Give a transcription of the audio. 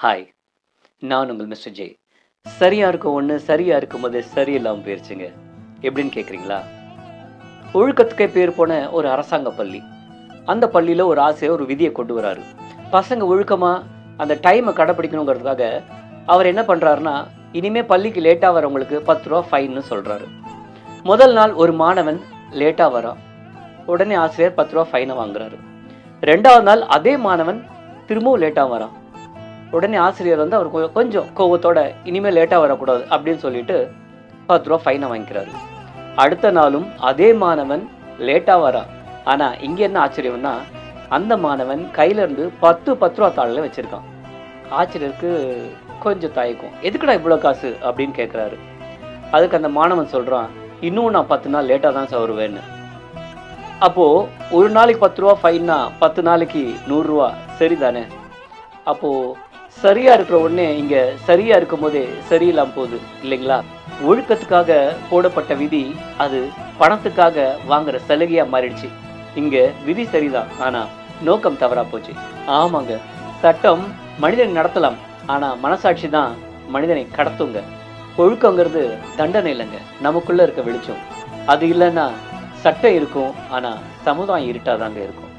Hi, நான் உங்கள் mister J. சரியா இருக்கும் ஒன்று சரியா இருக்கும்போது சரியில்லாமல் போயிருச்சுங்க. எப்படின்னு கேட்குறீங்களா? ஒழுக்கத்துக்கே பேர் போன ஒரு அரசாங்க பள்ளி. அந்த பள்ளியில் ஒரு ஆசிரியர் ஒரு விதியை கொண்டு வராரு. பசங்க ஒழுக்கமாக அந்த டைமை கடைப்பிடிக்கணுங்கிறதுக்காக அவர் என்ன பண்ணுறாருன்னா, இனிமேல் பள்ளிக்கு லேட்டாக வரவங்களுக்கு 10 ரூபா ஃபைன்னு சொல்கிறாரு. முதல் நாள் ஒரு மாணவன் லேட்டாக வரான். உடனே ஆசிரியர் 10 ரூபா ஃபைனை வாங்குறாரு. 2வது நாள் அதே மாணவன் திரும்பவும் லேட்டாக வரான். உடனே ஆசிரியர் வந்து அவர் கொஞ்சம் கோவத்தோட இனிமேல் லேட்டாக வரக்கூடாது அப்படின்னு சொல்லிட்டு 10 ரூபா ஃபைனை வாங்கிக்கிறாரு. அடுத்த நாளும் அதே மாணவன் லேட்டாக வரான். ஆனால் இங்கே என்ன ஆச்சரியம்னா, அந்த மாணவன் கையிலேருந்து 10 ரூபா தாளில் வச்சுருக்கான். ஆசிரியருக்கு கொஞ்சம் தயக்கும். எதுக்குடா இவ்வளோ காசு அப்படின்னு கேட்குறாரு. அதுக்கு அந்த மாணவன் சொல்கிறான், இன்னும் நான் 10 நாள் லேட்டாக தான் சார் வருவேன்னு. அப்போது ஒரு நாளைக்கு 10 ரூபா ஃபைன்னா 10 நாளைக்கு 100 ரூபா சரிதானே? அப்போது சரியா இருக்கிற உடனே இங்க சரியா இருக்கும் போதே சரியில்லாம போகுது இல்லைங்களா? ஒழுக்கத்துக்காக போடப்பட்ட விதி அது பணத்துக்காக வாங்குற சலுகையா மாறிடுச்சு. இங்க விதி சரிதான், ஆனா நோக்கம் தவறா போச்சு. ஆமாங்க, சட்டம் மனிதனை நடத்தலாம், ஆனா மனசாட்சி தான் மனிதனை கடத்துங்க. ஒழுக்கங்கிறது தண்டனை இல்லைங்க, நமக்குள்ள இருக்க வெளிச்சம். அது இல்லைன்னா சட்டம் இருக்கும், ஆனா சமுதாயம் இருட்டாதாங்க இருக்கும்.